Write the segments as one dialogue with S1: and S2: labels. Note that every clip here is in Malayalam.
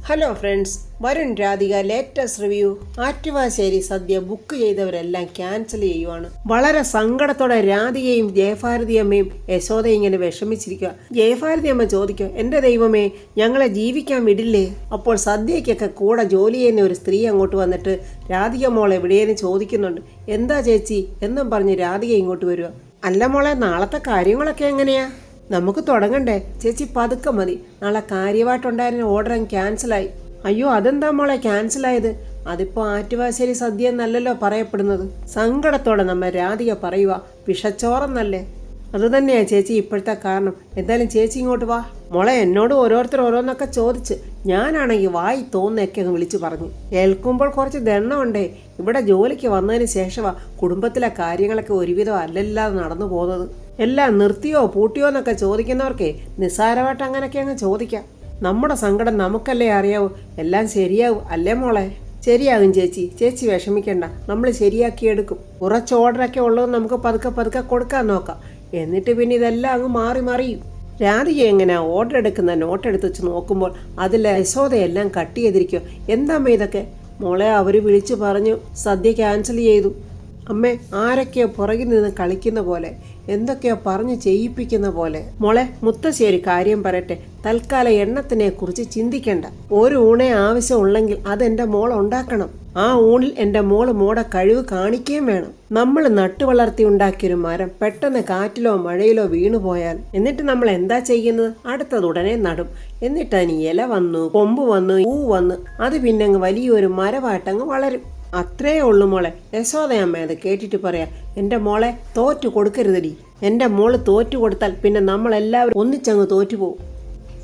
S1: Hello friends, Varun Radhika latest review. Attuvassery sadya book ചെയ്തവരെല്ലാം ക്യാൻസൽ ചെയ്യുവാണ്. വളരെ സങ്കടത്തോടെ രാധികയും ജയഭാരതി അമ്മയും യശോദയും ഇങ്ങനെ വിഷമിച്ചിരിക്കുക. ജയഭാരതി അമ്മ ചോദിക്കുക, എൻ്റെ ദൈവമേ, ഞങ്ങളെ ജീവിക്കാൻ വിടില്ലേ? അപ്പോൾ സദ്യക്കൊക്കെ കൂടെ ജോലി ചെയ്യുന്ന ഒരു സ്ത്രീ അങ്ങോട്ട് വന്നിട്ട് രാധിക മോളെ എവിടെയെന്ന് ചോദിക്കുന്നുണ്ട്. എന്താ ചേച്ചി എന്നും പറഞ്ഞ് രാധിക ഇങ്ങോട്ട് വരിക. അല്ല മോളെ, നാളത്തെ കാര്യങ്ങളൊക്കെ എങ്ങനെയാ? നമുക്ക് തുടങ്ങണ്ടേ ചേച്ചി? പതുക്കെ മതി. നാളെ കാര്യമായിട്ടുണ്ടായിരുന്ന ഓർഡർ ക്യാൻസലായി. അയ്യോ, അതെന്താ മോളെ ക്യാൻസലായത്? അതിപ്പോൾ ആറ്റുവാശ്ശേരി സദ്യ എന്നല്ലല്ലോ പറയപ്പെടുന്നത്. സങ്കടത്തോടെ നമ്മെ രാധിക പറയുക, വിഷച്ചോറെന്നല്ലേ? അത് തന്നെയാ ചേച്ചി ഇപ്പോഴത്തെ കാരണം. എന്തായാലും ചേച്ചി ഇങ്ങോട്ട് വാ. മോളെ, എന്നോട് ഓരോരുത്തർ ഓരോന്നൊക്കെ ചോദിച്ച് ഞാനാണെങ്കിൽ വായി തോന്നൊക്കെ അങ്ങ് വിളിച്ചു പറഞ്ഞു. കേൾക്കുമ്പോൾ കുറച്ച് ദണ്ണമുണ്ടേ. ഇവിടെ ജോലിക്ക് വന്നതിന് ശേഷമാ കുടുംബത്തിലെ കാര്യങ്ങളൊക്കെ ഒരുവിധം അല്ലല്ലാതെ നടന്നു പോകുന്നത്. എല്ലാം നിർത്തിയോ പൂട്ടിയോ എന്നൊക്കെ ചോദിക്കുന്നവർക്കേ നിസ്സാരമായിട്ട് അങ്ങനെയൊക്കെ അങ്ങ് ചോദിക്കാം. നമ്മുടെ സങ്കടം നമുക്കല്ലേ അറിയാവൂ. എല്ലാം ശരിയാവും അല്ലേ മോളെ? ശരിയാകും ചേച്ചി, ചേച്ചി വിഷമിക്കണ്ട, നമ്മൾ ശരിയാക്കിയെടുക്കും. കുറച്ച് ഓർഡറൊക്കെ ഉള്ളത് നമുക്ക് പതുക്കെ പതുക്കെ കൊടുക്കാൻ നോക്കാം. എന്നിട്ട് പിന്നെ ഇതെല്ലാം അങ്ങ് മാറി മറിയും. രാധിക എങ്ങനെയാ ഓർഡർ എടുക്കുന്ന നോട്ട് എടുത്ത് വെച്ച് നോക്കുമ്പോൾ അതിൽ യശോദയെല്ലാം കട്ട് ചെയ്തിരിക്കും. എന്താമ്മ ഇതൊക്കെ? മോളെ, അവർ വിളിച്ചു പറഞ്ഞു സദ്യ ക്യാൻസൽ ചെയ്തു. അമ്മേ, ആരൊക്കെയോ പുറകിൽ നിന്ന് കളിക്കുന്ന പോലെ, എന്തൊക്കെയോ പറഞ്ഞ് ചെയ്യിപ്പിക്കുന്ന പോലെ. മോളെ, മുത്തശ്ശി ഒരു കാര്യം പറയട്ടെ, തൽക്കാലം എണ്ണത്തിനെ കുറിച്ച് ചിന്തിക്കണ്ട. ഒരു ഊണേ ആവശ്യമുള്ളെങ്കിൽ അതെൻ്റെ മോൾ ഉണ്ടാക്കണം. ആ ഊണിൽ എൻ്റെ മോടെ കഴിവ് കാണിക്കുകയും വേണം. നമ്മൾ നട്ടുവളർത്തി ഉണ്ടാക്കിയൊരു മരം പെട്ടെന്ന് കാറ്റിലോ മഴയിലോ വീണുപോയാൽ എന്നിട്ട് നമ്മൾ എന്താ ചെയ്യുന്നത്? അടുത്തത് ഉടനെ നടും. എന്നിട്ട് അതിന് ഇല വന്നു, കൊമ്പ് വന്നു, പൂ വന്ന്, അത് പിന്നെ അങ്ങ് വലിയൊരു മരമായിട്ടങ്ങ് വളരും. അത്രേ ഉള്ളു മോളെ. യശോദയമ്മ അത് കേട്ടിട്ട് പറയാ, എൻ്റെ മോളെ തോറ്റു കൊടുക്കരുതടി. എൻ്റെ മോള് തോറ്റു കൊടുത്താൽ പിന്നെ നമ്മളെല്ലാവരും ഒന്നിച്ചങ്ങ് തോറ്റുപോകും.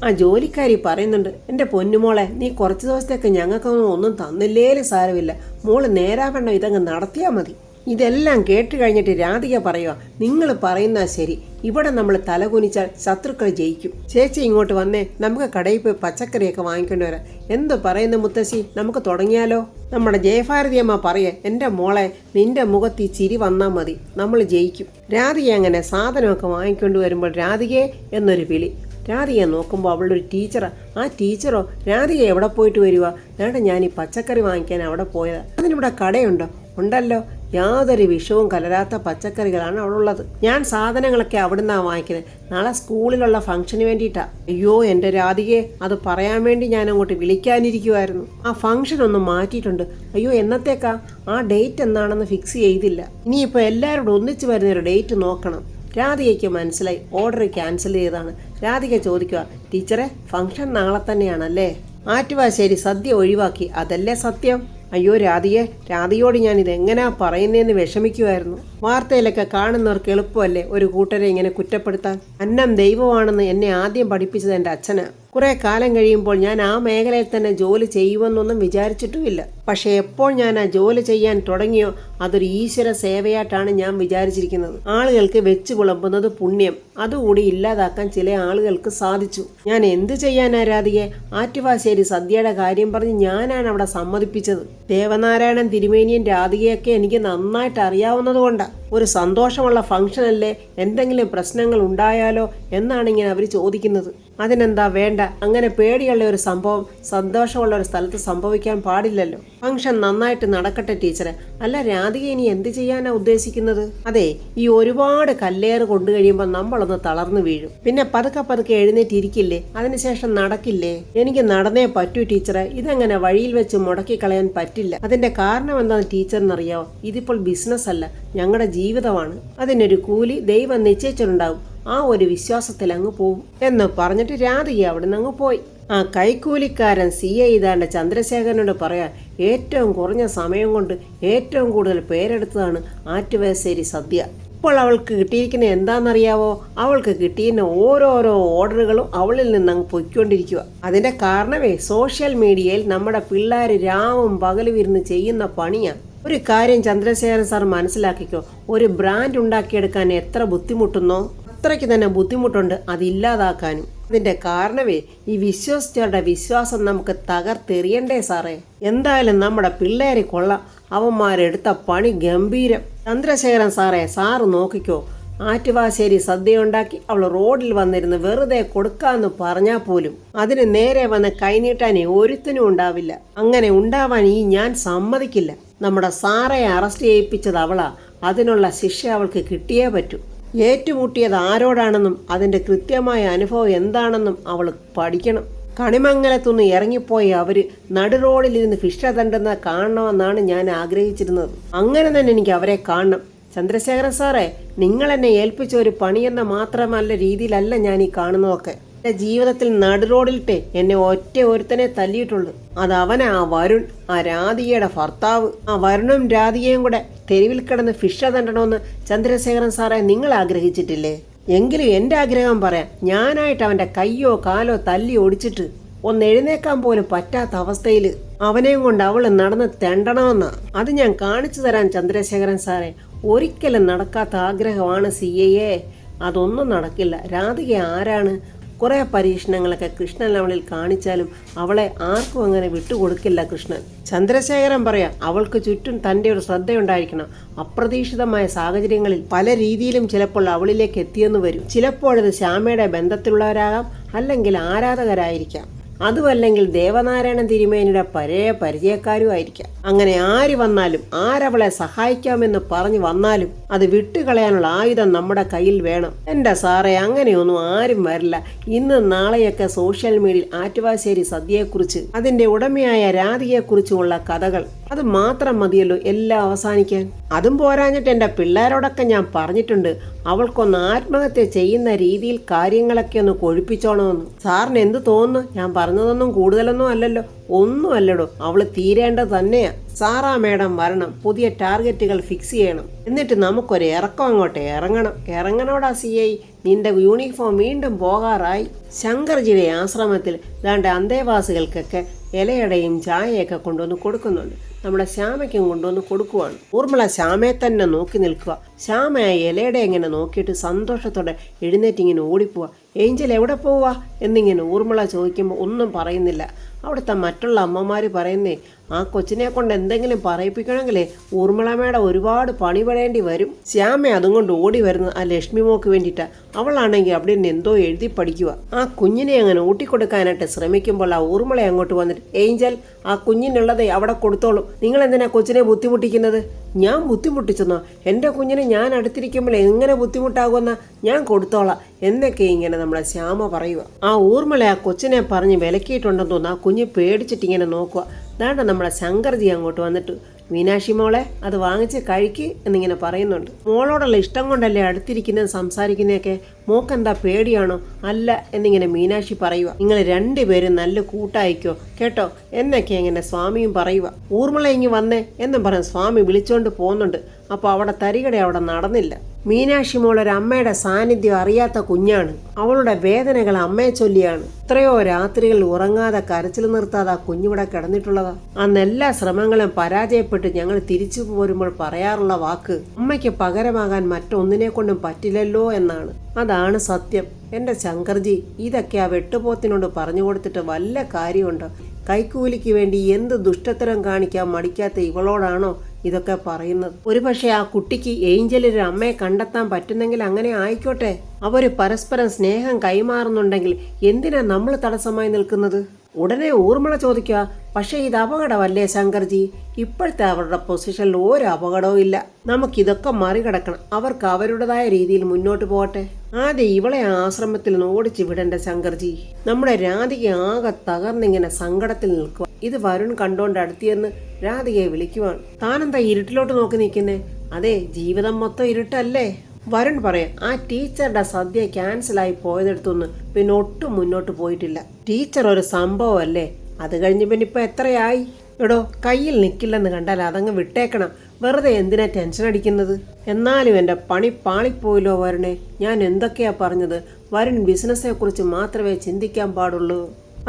S1: ആ ജോലിക്കാരി പറയുന്നുണ്ട്, എൻ്റെ പൊന്നുമോളെ, നീ കുറച്ച് ദിവസത്തേക്ക് ഞങ്ങൾക്കൊന്നും ഒന്നും തന്നില്ലേലും സാരമില്ല, മോള് നേരാവണ്ണം ഇതങ്ങ് നടത്തിയാൽ മതി. ഇതെല്ലാം കേട്ട് കഴിഞ്ഞിട്ട് രാധിക പറയുക, നിങ്ങൾ പറയുന്ന ശരി, ഇവിടെ നമ്മൾ തലകുനിച്ചാൽ ശത്രുക്കൾ ജയിക്കും. ചേച്ചി ഇങ്ങോട്ട് വന്നേ, നമുക്ക് കടയിൽ പോയി പച്ചക്കറിയൊക്കെ വാങ്ങിക്കൊണ്ട് വരാം. എന്ത് പറയുന്നു മുത്തശ്ശി, നമുക്ക് തുടങ്ങിയാലോ? നമ്മുടെ ജയഭാരതി അമ്മ പറയേ, എൻ്റെ മോളെ, നിന്റെ മുഖത്ത് ഈ ചിരി വന്നാൽ മതി, നമ്മൾ ജയിക്കും. രാധിക അങ്ങനെ സാധനമൊക്കെ വാങ്ങിക്കൊണ്ട് വരുമ്പോൾ രാധികയെ എന്നൊരു വിളി. രാധിക നോക്കുമ്പോൾ അവളുടെ ഒരു ടീച്ചറാ. ആ ടീച്ചറോ? രാധിക എവിടെ പോയിട്ട് വരുക? വേണ്ട, ഞാൻ ഈ പച്ചക്കറി വാങ്ങിക്കാൻ അവിടെ പോയതാ. അതിനിവിടെ കടയുണ്ടോ? ഉണ്ടല്ലോ, യാതൊരു വിഷവും കലരാത്ത പച്ചക്കറികളാണ് അവളുള്ളത്. ഞാൻ സാധനങ്ങളൊക്കെ അവിടുന്നാണ് വാങ്ങിക്കുന്നത്. നാളെ സ്കൂളിലുള്ള ഫംഗ്ഷന് വേണ്ടിയിട്ടാ. അയ്യോ എൻ്റെ രാധികയെ, അത് പറയാൻ വേണ്ടി ഞാൻ അങ്ങോട്ട് വിളിക്കാനിരിക്കുമായിരുന്നു. ആ ഫംഗ്ഷൻ ഒന്ന് മാറ്റിയിട്ടുണ്ട്. അയ്യോ, എന്നത്തേക്കാ? ആ ഡേറ്റ് എന്താണെന്ന് ഫിക്സ് ചെയ്തില്ല. ഇനിയിപ്പോൾ എല്ലാവരോടും ഒന്നിച്ച് വരുന്നൊരു ഡേറ്റ് നോക്കണം. രാധികയ്ക്ക് മനസ്സിലായി ഓർഡർ ക്യാൻസൽ ചെയ്തതാണ്. രാധിക ചോദിക്കുക, ടീച്ചറെ, ഫംഗ്ഷൻ നാളെ തന്നെയാണല്ലേ? ആറ്റുവാശ്ശേരി സദ്യ ഒഴിവാക്കി, അതല്ലേ സത്യം? അയ്യോ രാധികയോട് ഞാൻ ഇതെങ്ങനെയാ പറയുന്നതെന്ന് വിഷമിക്കുമായിരുന്നു. വാർത്തയിലൊക്കെ കാണുന്നവർക്ക് എളുപ്പമല്ലേ ഒരു കൂട്ടരെ ഇങ്ങനെ കുറ്റപ്പെടുത്താൻ. അന്നം ദൈവമാണെന്ന് എന്നെ ആദ്യം പഠിപ്പിച്ചത് എൻ്റെ അച്ഛനാ. കുറെ കാലം കഴിയുമ്പോൾ ഞാൻ ആ മേഖലയിൽ തന്നെ ജോലി ചെയ്യുമെന്നൊന്നും വിചാരിച്ചിട്ടുമില്ല. പക്ഷെ എപ്പോൾ ഞാൻ ആ ജോലി ചെയ്യാൻ തുടങ്ങിയോ അതൊരു ഈശ്വര സേവയായിട്ടാണ് ഞാൻ വിചാരിച്ചിരിക്കുന്നത്. ആളുകൾക്ക് വെച്ച് വിളമ്പുന്നത് പുണ്യം, അതുകൂടി ഇല്ലാതാക്കാൻ ചില ആളുകൾക്ക് സാധിച്ചു. ഞാൻ എന്ത് ചെയ്യാനാ രാധികയെ? ആറ്റുവാശ്ശേരി സദ്യയുടെ കാര്യം പറഞ്ഞ് ഞാനാണ് അവിടെ സമ്മതിപ്പിച്ചത്. ദേവനാരായണൻ തിരുമേനിയും രാധികയൊക്കെ എനിക്ക് നന്നായിട്ട് അറിയാവുന്നത് കൊണ്ടാണ്. ഒരു സന്തോഷമുള്ള ഫംഗ്ഷനല്ലേ, എന്തെങ്കിലും പ്രശ്നങ്ങൾ ഉണ്ടായാലോ എന്നാണ് ഇങ്ങനെ അവർ ചോദിക്കുന്നത്. അതിനെന്താ വേണ്ട, അങ്ങനെ പേടിയുള്ള ഒരു സംഭവം സന്തോഷമുള്ള ഒരു സ്ഥലത്ത് സംഭവിക്കാൻ പാടില്ലല്ലോ. ഫംഗ്ഷൻ നന്നായിട്ട് നടക്കട്ടെ ടീച്ചറെ. അല്ല രാധിക, ഇനി എന്ത് ചെയ്യാനാ ഉദ്ദേശിക്കുന്നത്? അതെ, ഈ ഒരുപാട് കല്ലേറ് കൊണ്ടു കഴിയുമ്പോൾ നമ്മളൊന്ന് തളർന്നു വീഴും. പിന്നെ പതുക്കെ പതുക്കെ എഴുന്നേറ്റിരിക്കില്ലേ, അതിനുശേഷം നടക്കില്ലേ? എനിക്ക് നടന്നേ പറ്റൂ ടീച്ചറെ. ഇതെങ്ങനെ വഴിയിൽ വെച്ച് മുടക്കി കളയാൻ പറ്റില്ല. അതിന്റെ കാരണം എന്താണെന്ന് ടീച്ചറിനറിയാവോ? ഇതിപ്പോൾ ബിസിനസ് അല്ല, ഞങ്ങളുടെ ജീവിതമാണ്. അതിനൊരു കൂലി ദൈവം നിശ്ചയിച്ചിട്ടുണ്ടാവും. ആ ഒരു വിശ്വാസത്തിൽ അങ്ങ് പോവും എന്ന് പറഞ്ഞിട്ട് രാധിക അവിടെ നിന്ന് അങ്ങ് പോയി. ആ കൈക്കൂലിക്കാരൻ CA ഇതാണ്ട് ചന്ദ്രശേഖരനോട് പറയാൻ, ഏറ്റവും കുറഞ്ഞ സമയം കൊണ്ട് ഏറ്റവും കൂടുതൽ പേരെടുത്തതാണ് ആറ്റുവാശ്ശേരി സദ്യ. ഇപ്പോൾ അവൾക്ക് കിട്ടിയിരിക്കുന്നത് എന്താണെന്നറിയാവോ? അവൾക്ക് കിട്ടിയിരുന്ന ഓരോരോ ഓർഡറുകളും അവളിൽ നിന്ന് അങ്ങ് പൊയ്ക്കൊണ്ടിരിക്കുക. അതിന്റെ കാരണമേ സോഷ്യൽ മീഡിയയിൽ നമ്മുടെ പിള്ളേർ രാവും പകലും ഇരുന്ന് ചെയ്യുന്ന പണിയാണ്. ഒരു കാര്യം ചന്ദ്രശേഖരൻ സാർ മനസ്സിലാക്കിക്കോ, ഒരു ബ്രാൻഡ് ഉണ്ടാക്കിയെടുക്കാൻ എത്ര ബുദ്ധിമുട്ടുന്നോ അത്രയ്ക്ക് തന്നെ ബുദ്ധിമുട്ടുണ്ട് അതില്ലാതാക്കാനും. അതിന്റെ കാരണമേ ഈ വിശ്വസിച്ചവരുടെ വിശ്വാസം നമുക്ക് തകർത്തെറിയണ്ടേ സാറേ? എന്തായാലും നമ്മുടെ പിള്ളേരെ കൊള്ളാം, അവന്മാരെടുത്ത പണി ഗംഭീരം. ചന്ദ്രശേഖരൻ സാറേ, സാറ് നോക്കിക്കോ, ആറ്റുവാശ്ശേരി സദ്യയുണ്ടാക്കി അവൾ റോഡിൽ വന്നിരുന്ന് വെറുതെ കൊടുക്കാന്ന് പറഞ്ഞാൽ പോലും അതിന് നേരെ വന്ന് കൈനീട്ടാൻ ഒരുത്തനും ഉണ്ടാവില്ല. അങ്ങനെ ഉണ്ടാവാൻ ഞാൻ സമ്മതിക്കില്ല. നമ്മുടെ സാറെ അറസ്റ്റ് ചെയ്യിപ്പിച്ചത് അവളാ. അതിനുള്ള ശിക്ഷ അവൾക്ക് കിട്ടിയേ പറ്റൂ. ഏറ്റുമുട്ടിയത് ആരോടാണെന്നും അതിൻ്റെ കൃത്യമായ അനുഭവം എന്താണെന്നും അവൾ പഠിക്കണം. കണിമംഗലത്തുനിന്ന് ഇറങ്ങിപ്പോയി അവർ നടുറോഡിലിരുന്ന് ഫിഷ തണ്ടുന്ന കാണണമെന്നാണ് ഞാൻ ആഗ്രഹിച്ചിരുന്നത്. അങ്ങനെ തന്നെ എനിക്ക് അവരെ കാണണം. ചന്ദ്രശേഖരൻ സാറേ, നിങ്ങൾ എന്നെ ഏൽപ്പിച്ച ഒരു പണിയെന്ന മാത്രമല്ല രീതിയിലല്ല ഞാൻ ഈ കാണുന്നതൊക്കെ. എൻ്റെ ജീവിതത്തിൽ നടുറോഡിലിട്ട് എന്നെ ഒറ്റ ഒരുത്തനെ തല്ലിയിട്ടുള്ളൂ. അതവനാ ആ വരുൺ, ആ രാധികയുടെ ഭർത്താവ്. ആ വരുണും രാധികയും കൂടെ തെരുവിൽ കിടന്ന് ഫിഷ തണ്ടണമെന്ന് ചന്ദ്രശേഖരൻ സാറേ നിങ്ങൾ ആഗ്രഹിച്ചിട്ടില്ലേ? എങ്കിലും എൻ്റെ ആഗ്രഹം പറയാം. ഞാനായിട്ട് അവൻ്റെ കയ്യോ കാലോ തല്ലി ഓടിച്ചിട്ട് ഒന്ന് എഴുന്നേക്കാൻ പോലും പറ്റാത്ത അവസ്ഥയിൽ അവനെയും കൊണ്ട് അവൾ നടന്ന് തെണ്ടണമെന്നാ. അത് ഞാൻ കാണിച്ചു തരാൻ ചന്ദ്രശേഖരൻ സാറേ. ഒരിക്കലും നടക്കാത്ത ആഗ്രഹമാണ് CA. അതൊന്നും നടക്കില്ല. രാധിക ആരാണ്? കുറേ പരീക്ഷണങ്ങളൊക്കെ കൃഷ്ണൻ അവളിൽ കാണിച്ചാലും അവളെ ആർക്കും അങ്ങനെ വിട്ടുകൊടുക്കില്ല കൃഷ്ണൻ. ചന്ദ്രശേഖരൻ പറയാം, അവൾക്ക് ചുറ്റും തൻ്റെ ഒരു ശ്രദ്ധയുണ്ടായിരിക്കണം. അപ്രതീക്ഷിതമായ സാഹചര്യങ്ങളിൽ പല രീതിയിലും ചിലപ്പോൾ അവളിലേക്ക് എത്തിയെന്ന് വരും. ചിലപ്പോഴത് ശ്യാമയുടെ ബന്ധത്തിലുള്ളവരാകാം, അല്ലെങ്കിൽ ആരാധകരായിരിക്കാം, അതുമല്ലെങ്കിൽ ദേവനാരായണൻ തിരുമേനിയുടെ പഴയ പരിചയക്കാരും ആയിരിക്കാം. അങ്ങനെ ആര് വന്നാലും ആരവളെ സഹായിക്കാമെന്ന് പറഞ്ഞു വന്നാലും അത് വിട്ടുകളയാനുള്ള ആയുധം നമ്മുടെ കയ്യിൽ വേണം. എൻ്റെ സാറേ, അങ്ങനെയൊന്നും ആരും വരില്ല. ഇന്ന് നാളെയൊക്കെ സോഷ്യൽ മീഡിയയിൽ ആറ്റുവാശ്ശേരി സദ്യയെക്കുറിച്ച് അതിൻ്റെ ഉടമയായ രാധികയെക്കുറിച്ചുമുള്ള കഥകൾ. അത് മാത്രം മതിയല്ലോ എല്ലാം അവസാനിക്കാൻ. അതും പോരാഞ്ഞിട്ട് എൻ്റെ പിള്ളേരോടൊക്കെ ഞാൻ പറഞ്ഞിട്ടുണ്ട്, അവൾക്കൊന്ന് ആത്മഹത്യ ചെയ്യുന്ന രീതിയിൽ കാര്യങ്ങളൊക്കെ ഒന്ന് കൊഴുപ്പിച്ചോണമെന്ന്. സാറിന് എന്ത് തോന്നുന്നു? ഞാൻ പറഞ്ഞതൊന്നും കൂടുതലൊന്നും അല്ലല്ലോ. ഒന്നും അല്ലടോ, അവൾ തീരേണ്ടത് തന്നെയാ. സാറാ മേഡം വരണം, പുതിയ ടാർഗറ്റുകൾ ഫിക്സ് ചെയ്യണം, എന്നിട്ട് നമുക്കൊരു ഇറക്കം അങ്ങോട്ട് ഇറങ്ങണോടാ CI. നിന്റെ യൂണിഫോം വീണ്ടും പോകാറായി. ശങ്കർജിയുടെ ആശ്രമത്തിൽ ദാണ്ട് അന്തേവാസികൾക്കൊക്കെ ഇലയടയും ചായയൊക്കെ കൊണ്ടുവന്ന് കൊടുക്കുന്നുണ്ട്. നമ്മുടെ ശ്യാമയ്ക്കും കൊണ്ടുവന്ന് കൊടുക്കുവാണ്. ഊർമിള ശ്യാമയെ തന്നെ നോക്കി നിൽക്കുക. ശ്യാമ ഇലയുടെ ഇങ്ങനെ നോക്കിയിട്ട് സന്തോഷത്തോടെ എഴുന്നേറ്റിങ്ങനെ ഓടിപ്പോവുക. ഏഞ്ചൽ എവിടെ പോവുക എന്നിങ്ങനെ ഊർമിള ചോദിക്കുമ്പോൾ ഒന്നും പറയുന്നില്ല. അവിടുത്തെ മറ്റുള്ള അമ്മമാർ പറയുന്നേ, ആ കൊച്ചിനെ കൊണ്ട് എന്തെങ്കിലും പറയിപ്പിക്കണമെങ്കിലേ ഊർമിളമ്മയുടെ ഒരുപാട് പണിപെടേണ്ടി വരും. ശ്യാമ അതും കൊണ്ട് ഓടി വരുന്നത് ആ ലക്ഷ്മി മോക്ക് വേണ്ടിയിട്ടാണ്. അവളാണെങ്കിൽ അവിടെ നിന്ന് എന്തോ എഴുതി പഠിക്കുക. ആ കുഞ്ഞിനെ അങ്ങനെ ഊട്ടിക്കൊടുക്കാനായിട്ട് ശ്രമിക്കുമ്പോൾ ആ ഊർമിള അങ്ങോട്ട് വന്നിട്ട്, ഏഞ്ചൽ, ആ കുഞ്ഞിനുള്ളതേ അവിടെ കൊടുത്തോളും, നിങ്ങൾ എന്തിനാ കൊച്ചിനെ ബുദ്ധിമുട്ടിക്കുന്നത്? ഞാൻ ബുദ്ധിമുട്ടിച്ചെന്നോ? എൻ്റെ കുഞ്ഞിനെ ഞാൻ അടുത്തിരിക്കുമ്പോൾ എങ്ങനെ ബുദ്ധിമുട്ടാകുമെന്നാ? ഞാൻ കൊടുത്തോളാം എന്നൊക്കെ ഇങ്ങനെ നമ്മളെ ശ്യാമ പറയുക. ആ ഊർമിള ആ കൊച്ചിനെ പറഞ്ഞ് വിലക്കിയിട്ടുണ്ടെന്ന് തോന്നുന്നു. ആ കുഞ്ഞ് പേടിച്ചിട്ടിങ്ങനെ നോക്കുക. ദാണ്ട നമ്മളെ ശങ്കർജി അങ്ങോട്ട് വന്നിട്ട്, മീനാക്ഷി മോളെ അത് വാങ്ങിച്ച് കഴിക്ക് എന്നിങ്ങനെ പറയുന്നുണ്ട്. മോളോടുള്ള ഇഷ്ടം കൊണ്ടല്ലേ അടുത്തിരിക്കുന്നത് സംസാരിക്കുന്നതൊക്കെ, മോക്കെന്താ പേടിയാണോ? അല്ല എന്നിങ്ങനെ മീനാക്ഷി പറയുക. നിങ്ങൾ രണ്ടുപേരും നല്ല കൂട്ടായിക്കോ കേട്ടോ എന്നൊക്കെ ഇങ്ങനെ സ്വാമിയും പറയുക. ഊർമിള ഇങ്ങ് വന്നേ എന്നും പറഞ്ഞ് സ്വാമി വിളിച്ചോണ്ട് പോകുന്നുണ്ട്. അപ്പോൾ അവിടെ തരികട അവിടെ നടന്നില്ല. മീനാക്ഷി മോളൊരമ്മയുടെ സാന്നിധ്യം അറിയാത്ത കുഞ്ഞാണ്. അവളുടെ വേദനകൾ അമ്മയെ ചൊല്ലിയാണ്. എത്രയോ രാത്രികൾ ഉറങ്ങാതെ കരച്ചിൽ നിർത്താതെ ആ കുഞ്ഞിവിടെ കിടന്നിട്ടുള്ളതാ. അന്ന് എല്ലാ ശ്രമങ്ങളും പരാജയപ്പെട്ട് ഞങ്ങൾ തിരിച്ചു പോരുമ്പോൾ പറയാറുള്ള വാക്ക്, അമ്മയ്ക്ക് പകരമാകാൻ മറ്റൊന്നിനെ കൊണ്ടും പറ്റില്ലല്ലോ എന്നാണ്. അതാണ് സത്യം. എൻ്റെ ശങ്കർജി, ഇതൊക്കെ ആ വെട്ടുപോത്തിനോട് പറഞ്ഞു കൊടുത്തിട്ട് വല്ല കാര്യമുണ്ടോ? കൈക്കൂലിക്ക് വേണ്ടി എന്ത് ദുഷ്ടത്തരം കാണിക്കാൻ മടിക്കാത്ത ഇവളോടാണോ ഇതൊക്കെ പറയുന്നത്? ഒരുപക്ഷെ ആ കുട്ടിക്ക് ഏഞ്ചലിൽ അമ്മയെ കണ്ടെത്താൻ പറ്റുന്നെങ്കിൽ അങ്ങനെ ആയിക്കോട്ടെ. അവർ പരസ്പരം സ്നേഹം കൈമാറുന്നുണ്ടെങ്കിൽ എന്തിനാ നമ്മൾ തടസ്സമായി നിൽക്കുന്നത്? ഉടനെ ഊർമിള ചോദിക്കുക, പക്ഷേ ഇത് അപകടമല്ലേ ശങ്കർജി? ഇപ്പോഴത്തെ അവരുടെ പൊസിഷനിൽ ഒരു അപകടവും ഇല്ല. നമുക്കിതൊക്കെ മറികടക്കണം. അവർക്ക് അവരുടേതായ രീതിയിൽ മുന്നോട്ട് പോകട്ടെ. ആദ്യം ഇവളെ ആശ്രമത്തിൽ നിന്ന് ഓടിച്ചു വിടേണ്ട ശങ്കർജി. നമ്മുടെ രാധിക ആകെ തകർന്നിങ്ങനെ സങ്കടത്തിൽ നിൽക്കുക. ഇത് വരുൺ കണ്ടോണ്ട് അടുത്തിയെന്ന് രാധികയെ വിളിക്കുവാണ്. താനെന്താ ഇരുട്ടിലോട്ട് നോക്കി നിൽക്കുന്നേ? അതെ, ജീവിതം മൊത്തം ഇരുട്ടല്ലേ. വരുൺ പറയാം, ആ ടീച്ചറുടെ സദ്യ ക്യാൻസലായി പോയതെടുത്തൊന്ന് പിന്നെ ഒട്ടും മുന്നോട്ട് പോയിട്ടില്ല. ടീച്ചർ ഒരു സംഭവമല്ലേ. അത് കഴിഞ്ഞ് പിന്നെ ഇപ്പം എത്രയായി? എടോ, കയ്യിൽ നിൽക്കില്ലെന്ന് കണ്ടാൽ അതങ്ങ് വിട്ടേക്കണം. വെറുതെ എന്തിനാ ടെൻഷൻ അടിക്കുന്നത്? എന്നാലും എൻ്റെ പണി പാളിപ്പോയില്ലോ വരുണേ. ഞാൻ എന്തൊക്കെയാ പറഞ്ഞത്? വരുൺ ബിസിനസ്സെക്കുറിച്ച് മാത്രമേ ചിന്തിക്കാൻ പാടുള്ളൂ.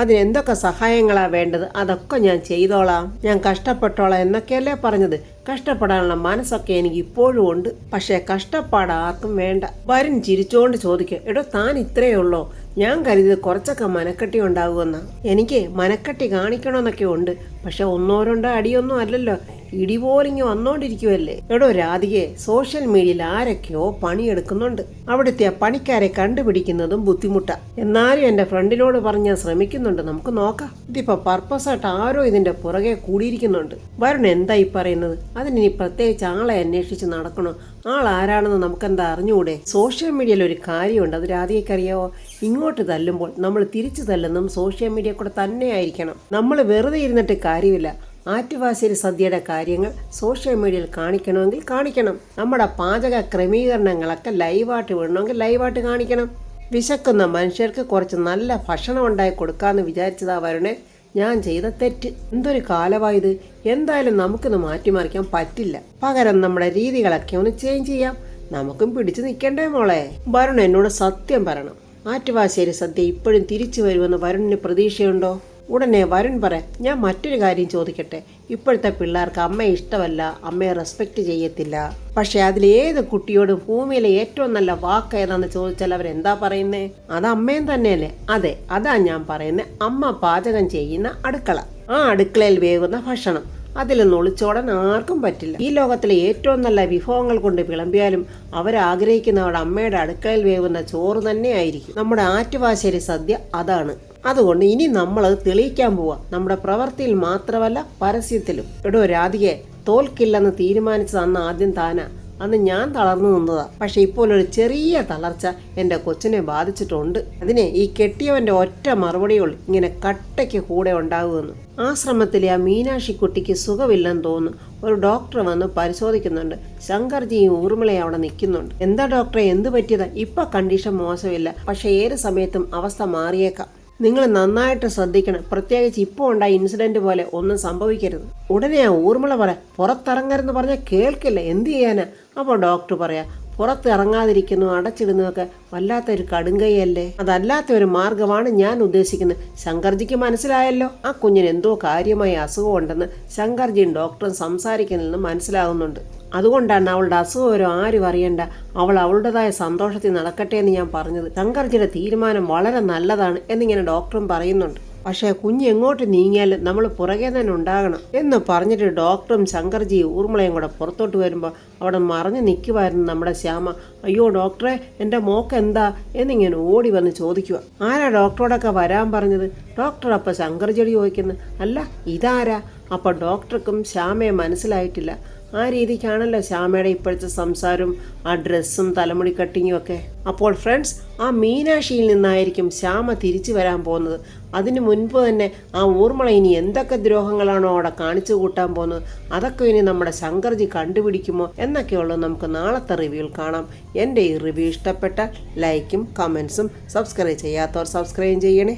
S1: അതിനെന്തൊക്കെ സഹായങ്ങളാണ് വേണ്ടത് അതൊക്കെ ഞാൻ ചെയ്തോളാം, ഞാൻ കഷ്ടപ്പെട്ടോളാം എന്നൊക്കെയല്ലേ പറഞ്ഞത്. കഷ്ടപ്പെടാനുള്ള മനസ്സൊക്കെ എനിക്ക് ഇപ്പോഴും ഉണ്ട്. പക്ഷേ കഷ്ടപ്പാട് ആർക്കും വേണ്ട. വരുൺ ചിരിച്ചുകൊണ്ട് ചോദിക്കുക, എടോ താൻ ഇത്രയേ ഉള്ളോ? ഞാൻ കരുതിയത് കുറച്ചൊക്കെ മനക്കെട്ടി ഉണ്ടാകുമെന്നാ. എനിക്ക് മനക്കെട്ടി കാണിക്കണമെന്നൊക്കെ ഉണ്ട്. പക്ഷെ ഒന്നോ രണ്ടോ അടിയൊന്നും അല്ലല്ലോ. ഇടിപോലിങ്ങി വന്നോണ്ടിരിക്കുവല്ലേ. എടോ രാധികയെ, സോഷ്യൽ മീഡിയയിൽ ആരൊക്കെയോ പണിയെടുക്കുന്നുണ്ട്. അവിടുത്തെ പണിക്കാരെ കണ്ടുപിടിക്കുന്നതും ബുദ്ധിമുട്ടാ. എന്നാലും എന്റെ ഫ്രണ്ടിനോട് പറഞ്ഞ് ഞാൻ ശ്രമിക്കുന്നുണ്ട്. നമുക്ക് നോക്കാം. ഇതിപ്പോ പർപ്പസായിട്ട് ആരോ ഇതിന്റെ പുറകെ കൂടിയിരിക്കുന്നുണ്ട്. വരുൺ എന്തായി പറയുന്നത്? അതിനി പ്രത്യേകിച്ച് ആളെ അന്വേഷിച്ച് നടക്കണോ? ആളാരാണെന്ന് നമുക്കെന്താ അറിഞ്ഞുകൂടെ? സോഷ്യൽ മീഡിയയിൽ ഒരു കാര്യമുണ്ട്, അത് രാധികയ്ക്കറിയാവോ? ഇങ്ങോട്ട് തല്ലുമ്പോൾ നമ്മൾ തിരിച്ചു തല്ലുന്നതും സോഷ്യൽ മീഡിയ കൂടെ തന്നെ ആയിരിക്കണം. നമ്മൾ വെറുതെ ഇരുന്നിട്ട് കാര്യമില്ല. ആറ്റുവാശ്ശേരി സദ്യയുടെ കാര്യങ്ങൾ സോഷ്യൽ മീഡിയയിൽ കാണിക്കണമെങ്കിൽ കാണിക്കണം. നമ്മുടെ പാചക ക്രമീകരണങ്ങളൊക്കെ ലൈവായിട്ട് വിടണമെങ്കിൽ ലൈവായിട്ട് കാണിക്കണം. വിശക്കുന്ന മനുഷ്യർക്ക് കുറച്ച് നല്ല ഭക്ഷണം ഉണ്ടാക്കി കൊടുക്കാമെന്ന് വിചാരിച്ചതാ വരുണേ ഞാൻ ചെയ്ത തെറ്റ്. എന്തൊരു കാലമായത്. എന്തായാലും നമുക്കിന്ന് മാറ്റിമറിക്കാൻ പറ്റില്ല. പകരം നമ്മുടെ രീതികളൊക്കെ ഒന്ന് ചേഞ്ച് ചെയ്യാം. നമുക്കും പിടിച്ചു നിൽക്കണ്ടേ മോളെ? വരുൺ എന്നോട് സത്യം പറയണം. ആറ്റുവാശ്ശേരി സദ്യ ഇപ്പോഴും തിരിച്ചു വരുമെന്ന് വരുണിന് പ്രതീക്ഷയുണ്ടോ? ഉടനെ വരുൺ പറയാം, ഞാൻ മറ്റൊരു കാര്യം ചോദിക്കട്ടെ. ഇപ്പോഴത്തെ പിള്ളേർക്ക് അമ്മയെ ഇഷ്ടമല്ല, അമ്മയെ റെസ്പെക്റ്റ് ചെയ്യത്തില്ല. പക്ഷെ അതിലേത് കുട്ടിയോടും ഭൂമിയിലെ ഏറ്റവും നല്ല വാക്ക് ഏതാന്ന് ചോദിച്ചാൽ അവരെന്താ പറയുന്നേ? അത് അമ്മയും തന്നെയല്ലേ? അതെ, അതാ ഞാൻ പറയുന്നത്. അമ്മ പാചകം ചെയ്യുന്ന അടുക്കള, ആ അടുക്കളയിൽ വേകുന്ന ഭക്ഷണം, അതിലൊന്നും ഒളിച്ചോടാൻ ആർക്കും പറ്റില്ല. ഈ ലോകത്തിലെ ഏറ്റവും നല്ല വിഭവങ്ങൾ കൊണ്ട് വിളമ്പിയാലും അവരാഗ്രഹിക്കുന്നവരുടെ അമ്മയുടെ അടുക്കളയിൽ വേകുന്ന ചോറ് തന്നെ ആയിരിക്കും. നമ്മുടെ ആറ്റുവാശ്ശേരി സദ്യ അതാണ്. അതുകൊണ്ട് ഇനി നമ്മളത് തെളിയിക്കാൻ പോവാ, നമ്മുടെ പ്രവൃത്തിയിൽ മാത്രമല്ല പരസ്യത്തിലും. എടോ രാധികയെ, തോൽക്കില്ലെന്ന് തീരുമാനിച്ചത് അന്ന് ആദ്യം താനാ. അന്ന് ഞാൻ തളർന്നു നിന്നതാ. പക്ഷെ ഇപ്പോൾ ഒരു ചെറിയ തളർച്ച എൻ്റെ കൊച്ചിനെ ബാധിച്ചിട്ടുണ്ട്. അതിനെ ഈ കെട്ടിയവൻ്റെ ഒറ്റ മറുപടിയുള്ളൂ, ഇങ്ങനെ കട്ടയ്ക്ക് കൂടെ ഉണ്ടാകുമെന്ന്. ആശ്രമത്തിലെ ആ മീനാക്ഷിക്കുട്ടിക്ക് സുഖമില്ലെന്ന് തോന്നുന്നു. ഒരു ഡോക്ടർ വന്ന് പരിശോധിക്കുന്നുണ്ട്. ശങ്കർജിയും ഊർമിളയും അവിടെ നിൽക്കുന്നുണ്ട്. എന്താ ഡോക്ടറെ, എന്ത് പറ്റിയതാ? ഇപ്പൊ കണ്ടീഷൻ മോശമില്ല, പക്ഷെ ഏത് സമയത്തും അവസ്ഥ മാറിയേക്കാം. നിങ്ങൾ നന്നായിട്ട് ശ്രദ്ധിക്കണം. പ്രത്യേകിച്ച് ഇപ്പോൾ ഉണ്ടായ ഇൻസിഡന്റ് പോലെ ഒന്നും സംഭവിക്കരുത്. ഉടനെ ആ ഊർമിള പറയാം, പുറത്തിറങ്ങരുതെന്ന് പറഞ്ഞാൽ കേൾക്കില്ല, എന്ത് ചെയ്യാനാ? അപ്പോൾ ഡോക്ടർ പറയാം, പുറത്തിറങ്ങാതിരിക്കുന്നു അടച്ചിടുന്നതൊക്കെ വല്ലാത്തൊരു കടുങ്കൈയല്ലേ? അതല്ലാത്ത ഒരു മാർഗമാണ് ഞാൻ ഉദ്ദേശിക്കുന്നത്. ശങ്കർജിക്ക് മനസ്സിലായല്ലോ, ആ കുഞ്ഞിന് എന്തോ കാര്യമായ അസുഖമുണ്ടെന്ന് ശങ്കർജിയും ഡോക്ടറും സംസാരിക്കുന്നതെന്ന് മനസ്സിലാകുന്നുണ്ട്. അതുകൊണ്ടാണ് അവളുടെ അസുഖം ആരും അറിയണ്ട, അവൾ അവളുടേതായ സന്തോഷത്തിൽ നടക്കട്ടെ എന്ന് ഞാൻ പറഞ്ഞത്. ശങ്കർജിയുടെ തീരുമാനം വളരെ നല്ലതാണ് എന്നിങ്ങനെ ഡോക്ടറും പറയുന്നുണ്ട്. പക്ഷേ കുഞ്ഞ് എങ്ങോട്ട് നീങ്ങിയാലും നമ്മൾ പുറകെ തന്നെ ഉണ്ടാകണം എന്ന് പറഞ്ഞിട്ട് ഡോക്ടറും ശങ്കർജിയും ഊർമിളയും കൂടെ പുറത്തോട്ട് വരുമ്പോൾ അവിടെ മറഞ്ഞു നിൽക്കുമായിരുന്നു നമ്മുടെ ശ്യാമ. അയ്യോ ഡോക്ടറെ, എൻ്റെ മോക്ക് എന്താ എന്നിങ്ങനെ ഓടി വന്ന് ചോദിക്കുക. ആരാ ഡോക്ടറോടൊക്കെ വരാൻ പറഞ്ഞത്? ഡോക്ടർ അപ്പോൾ ശങ്കർജിയോട് ചോദിക്കുന്നു, അല്ല ഇതാരാ? അപ്പോൾ ഡോക്ടർക്കും ശ്യാമയെ മനസ്സിലായിട്ടില്ല. ആ രീതിക്കാണല്ലോ ശ്യാമയുടെ ഇപ്പോഴത്തെ സംസാരവും ആ ഡ്രസ്സും തലമുടി കട്ടിങ്ങും ഒക്കെ. അപ്പോൾ ഫ്രണ്ട്സ്, ആ മീനാക്ഷിയിൽ നിന്നായിരിക്കും ശ്യാമ തിരിച്ചു വരാൻ പോകുന്നത്. അതിനു മുൻപ് തന്നെ ആ ഊർമിള ഇനി എന്തൊക്കെ ദ്രോഹങ്ങളാണോ അവിടെ കാണിച്ചു കൂട്ടാൻ പോകുന്നത്, അതൊക്കെ ഇനി നമ്മുടെ ശങ്കർജി കണ്ടുപിടിക്കുമോ എന്നൊക്കെയുള്ളത് നമുക്ക് നാളത്തെ റിവ്യൂവിൽ കാണാം. എൻ്റെ ഈ റിവ്യൂ ഇഷ്ടപ്പെട്ടാൽ ലൈക്കും കമൻസും സബ്സ്ക്രൈബ് ചെയ്യാത്തവർ സബ്സ്ക്രൈബ് ചെയ്യണേ.